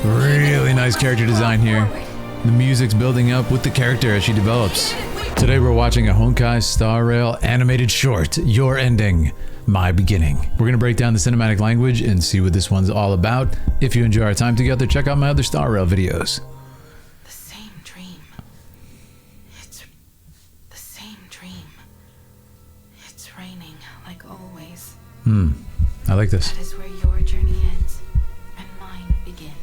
Really nice character design here. The music's building up with the character as she develops. Today we're watching a Honkai Star Rail animated short, Your Ending, My Beginning. We're gonna break down the cinematic language and see what this one's all about. If you enjoy our time together, check out my other Star Rail videos. The same dream. It's the same dream. It's raining like always. I like this. That is where your journey ends and mine begins.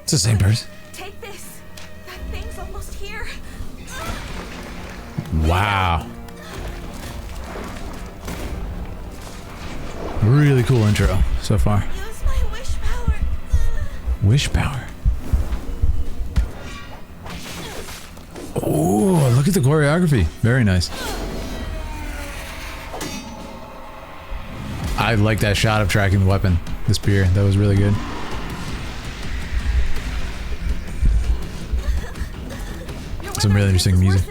It's the same person. Take this. That thing's almost here. Wow. Really cool intro so far. Use my wish power. Wish power. Oh, look at the choreography. Very nice. I like that shot of tracking the weapon, the spear. That was really good. Some really interesting music.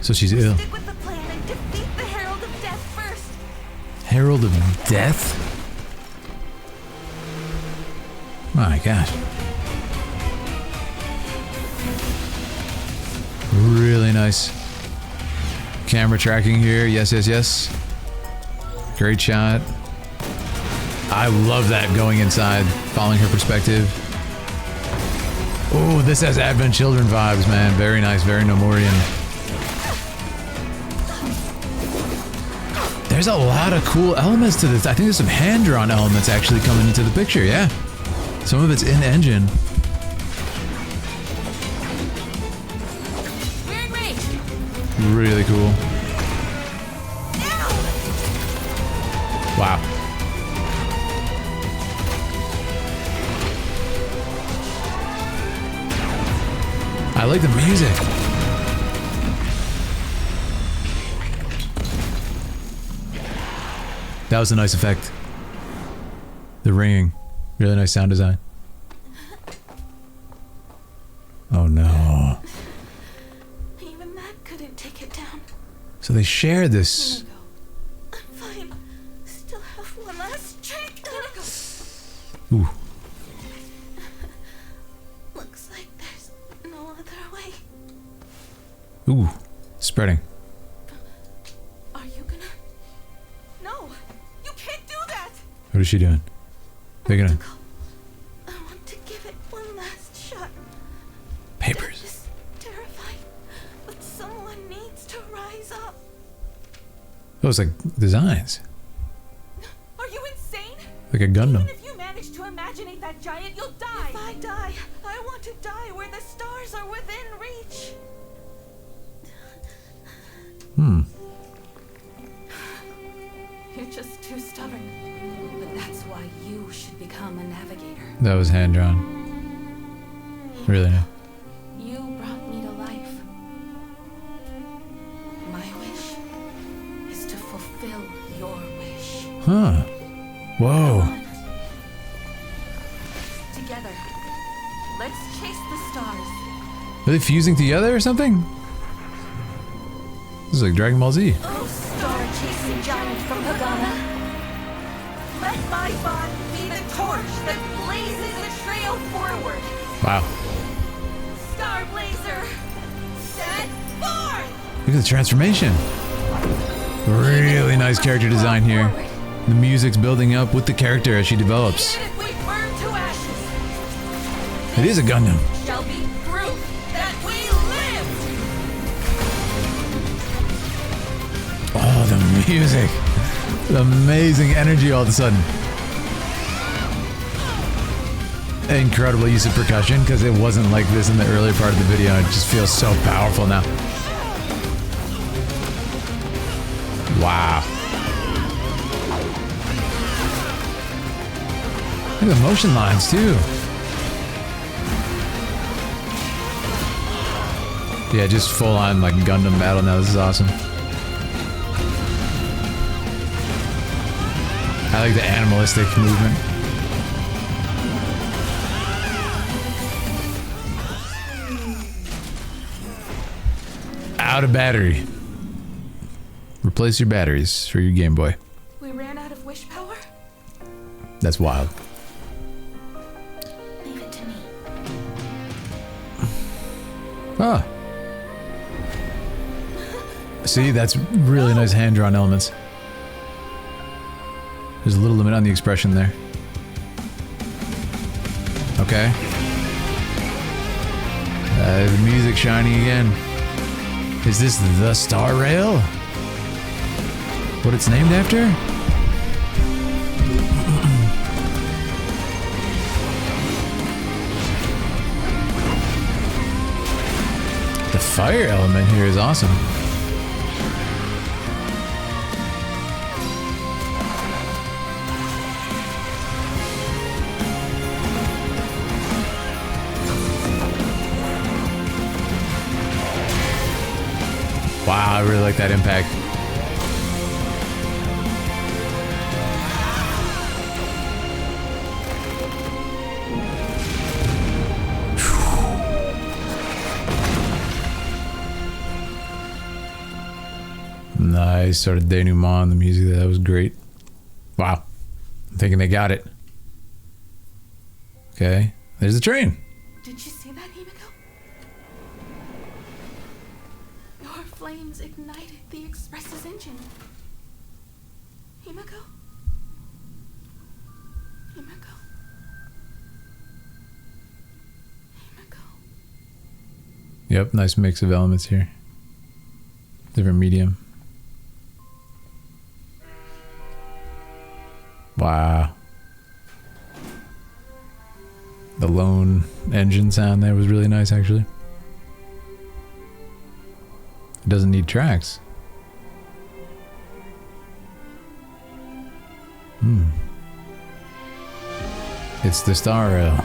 So she's ill. Stick with the plan and defeat the Herald of Death first. Herald of Death? My gosh. Really nice. Camera tracking here. Yes, yes, yes. Great shot. I love that going inside, following her perspective. Oh, this has Advent Children vibes, man. Very nice, very Nomorian. There's a lot of cool elements to this. I think there's some hand-drawn elements actually coming into the picture, yeah. Some of it's in-engine. We're in range. Really cool. Wow. I like the music. That was a nice effect. The ringing. Really nice sound design. Oh no. Even that couldn't take it down. So they share this. I'm fine. Still have one last trick. Ooh. Looks like there's no other way. Ooh. Spreading. Are you gonna? No, you can't do that. What is she doing? They're gonna... I want to give it one last shot. Papers. Death is terrifying, but someone needs to rise up. Oh, it's like designs. Are you insane? Like a Gundam. Even if you manage to imaginate that giant, you'll die. If I die, I want to die where the stars are within reach. You're just too stubborn. But that's why you should become a navigator. That was hand-drawn. Really nice. You brought me to life. My wish is to fulfill your wish. Huh. Whoa. Together, let's chase the stars. Are they fusing together or something? This is like Dragon Ball Z. Oh, star-chasing giant from Pagana. Let my bond be the torch that blazes the trail forward. Wow. Star Blazer, set forth! Look at the transformation. Really nice character design here. The music's building up with the character as she develops. Even if we burn to ashes, It is a Gundam. shall be proof that we live! Oh, the music. The amazing energy all of a sudden. Incredible use of percussion because it wasn't like this in the earlier part of the video. It just feels so powerful now. Wow. Look at the motion lines too. Yeah, just full on like Gundam battle now. This is awesome. I like the animalistic movement. Out of battery. Replace your batteries for your Game Boy. We ran out of wish power? That's wild. Oh. See, that's really nice hand-drawn elements. There's a little limit on the expression there. Okay. The music shining again. Is this the Star Rail? What it's named after? The fire element here is awesome. Wow, I really like that impact. Nice sort of denouement on the music. That was great. Wow. I'm thinking they got it. Okay. There's the train. Did you see that, Himiko? Your flames ignited the Express's engine. Himiko? Himiko? Himiko? Yep, nice mix of elements here. Different medium. Wow. The lone engine sound there was really nice, actually. It doesn't need tracks. It's the Star Rail.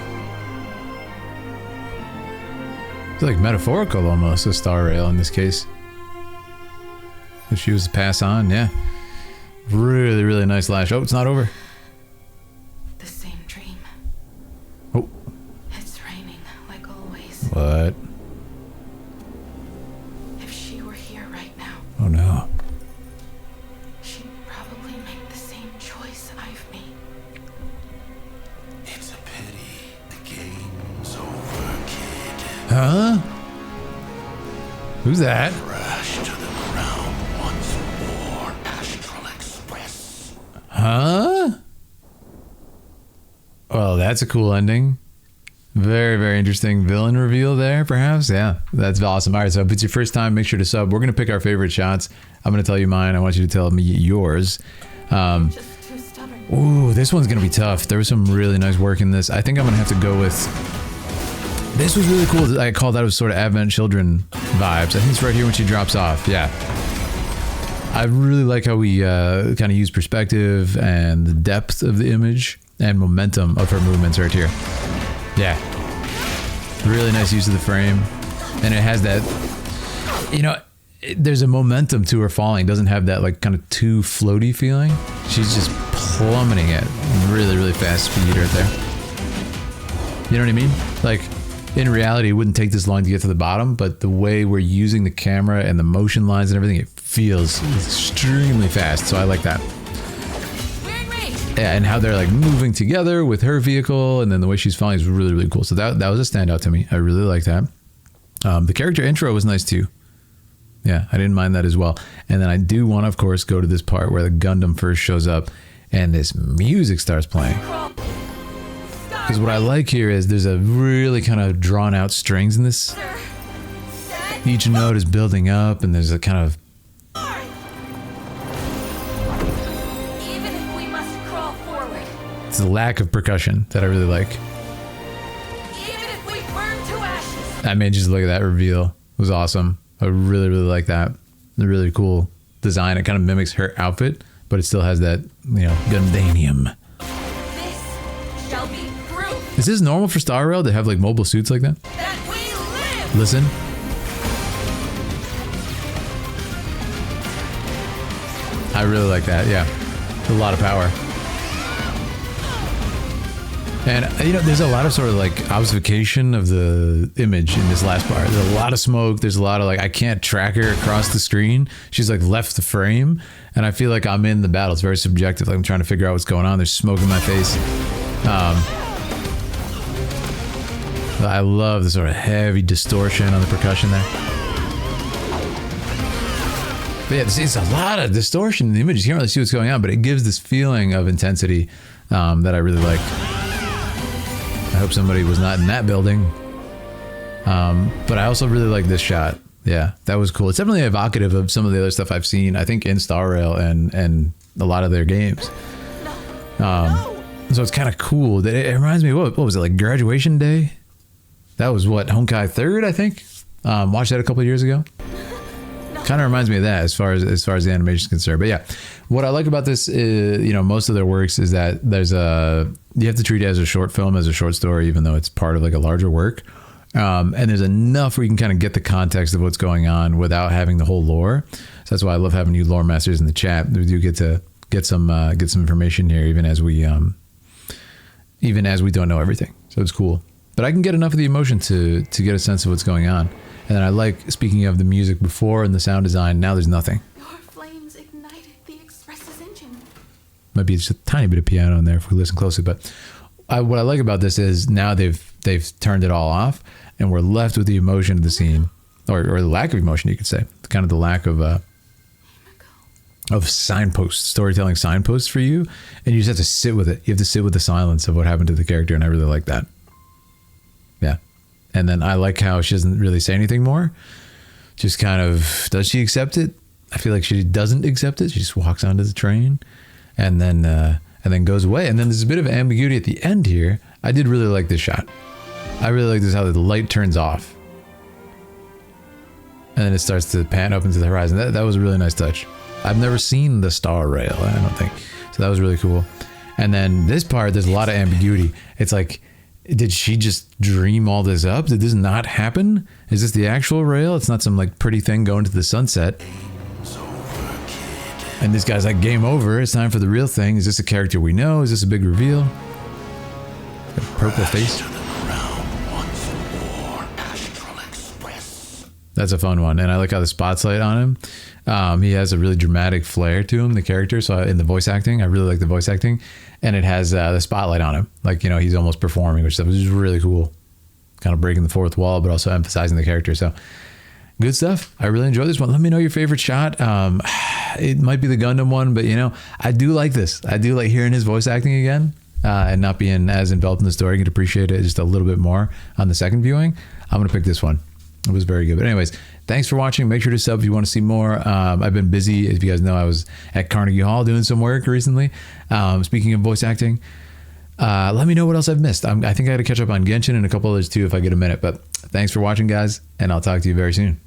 It's like metaphorical almost, the Star Rail in this case. If she was to pass on, yeah. Really, really nice lash. Oh, it's not over. The same dream. Oh. It's raining, like always. What? If she were here right now, Oh no. she'd probably make the same choice I've made. It's a pity the game's over, kid. Huh? Who's that? Crash to the ground once more, Astral Express. Huh? Well, that's a cool ending. Very, very interesting villain reveal there, perhaps. Yeah, that's awesome. All right, so if it's your first time, make sure to sub. We're going to pick our favorite shots. I'm going to tell you mine. I want you to tell me yours. Just too stubborn. Ooh, this one's going to be tough. There was some really nice work in this. I think I'm going to have to go with... This was really cool. I call that was sort of Advent Children vibes. I think it's right here when she drops off. Yeah. I really like how we kind of use perspective and the depth of the image and momentum of her movements right here. Yeah. Really nice use of the frame. And it has that, you know, there's a momentum to her falling. It doesn't have that like kind of too floaty feeling. She's just plummeting at really, really fast speed right there. You know what I mean? Like, in reality, it wouldn't take this long to get to the bottom, but the way we're using the camera and the motion lines and everything, it feels extremely fast. So I like that. Yeah, and how they're like moving together with her vehicle, and then the way she's falling is really, really cool. So that was a standout to me. I really like that. The character intro was nice too. Yeah, I didn't mind that as well. And then I do want to, of course, go to this part where the Gundam first shows up and this music starts playing. Because what I like here is there's a really kind of drawn out strings in this. Each note is building up, and there's a kind of... Even if we must crawl forward, It's the lack of percussion that I really like. even if we burn to ashes, I mean, just look at that reveal. It was awesome. I really, really like that. The really cool design. It kind of mimics her outfit, but it still has that, you know, Gundanium. this shall be proof Is this normal for Star Rail to have like mobile suits like that? that we live. Listen. I really like that, yeah. A lot of power. And, you know, there's a lot of sort of like obfuscation of the image in this last part. There's a lot of smoke. There's a lot of like, I can't track her across the screen. She's like left the frame. And I feel like I'm in the battle. It's very subjective. Like I'm trying to figure out what's going on. There's smoke in my face. I love the sort of heavy distortion on the percussion there. But yeah, it's a lot of distortion in the images. You can't really see what's going on, but it gives this feeling of intensity that I really like. I hope somebody was not in that building. But I also really like this shot. Yeah, that was cool. It's definitely evocative of some of the other stuff I've seen, I think, in Star Rail and a lot of their games. So it's kind of cool. It reminds me, what was it, like Graduation Day? That was what, Honkai 3rd, I think? Watched that a couple of years ago. Kind of reminds me of that as far as the animation is concerned. But yeah, what I like about this is, most of their works is that you have to treat it as a short film, as a short story, even though it's part of like a larger work. And there's enough where you can kind of get the context of what's going on without having the whole lore. So that's why I love having you lore masters in the chat. We do get to get some information here, even as we don't know everything. So it's cool. But I can get enough of the emotion to get a sense of what's going on. And then I like, speaking of the music before and the sound design, now there's nothing. Your flames ignited the Express's engine. Might be just a tiny bit of piano in there if we listen closely. But what I like about this is now they've turned it all off, and we're left with the emotion of the scene, or the lack of emotion, you could say. Kind of the lack of signposts, storytelling signposts for you, and you just have to sit with it. You have to sit with the silence of what happened to the character, and I really like that. Yeah. And then I like how she doesn't really say anything more. Just kind of, does she accept it? I feel like she doesn't accept it. She just walks onto the train and then goes away. And then there's a bit of ambiguity at the end here. I did really like this shot. I really like this, how the light turns off. And then it starts to pan up into the horizon. That was a really nice touch. I've never seen the Star Rail, I don't think. So that was really cool. And then this part, there's a lot of ambiguity. It's like, did she just dream all this up? Did this not happen? Is this the actual rail? It's not some like pretty thing going to the sunset. And this guy's like, game over. It's time for the real thing. Is this a character we know? Is this a big reveal? A purple face. That's a fun one. And I like how the spotlight on him. He has a really dramatic flair to him, the character. So in the voice acting, I really like the voice acting. And it has the spotlight on him. Like, he's almost performing, which is really cool. Kind of breaking the fourth wall, but also emphasizing the character. So good stuff. I really enjoyed this one. Let me know your favorite shot. It might be the Gundam one, but I do like this. I do like hearing his voice acting again and not being as enveloped in the story. I could appreciate it just a little bit more on the second viewing. I'm going to pick this one. It was very good. But anyways, thanks for watching. Make sure to sub if you want to see more. I've been busy. If you guys know, I was at Carnegie Hall doing some work recently. Speaking of voice acting, let me know what else I've missed. I think I got to catch up on Genshin and a couple others too if I get a minute. But thanks for watching, guys, and I'll talk to you very soon.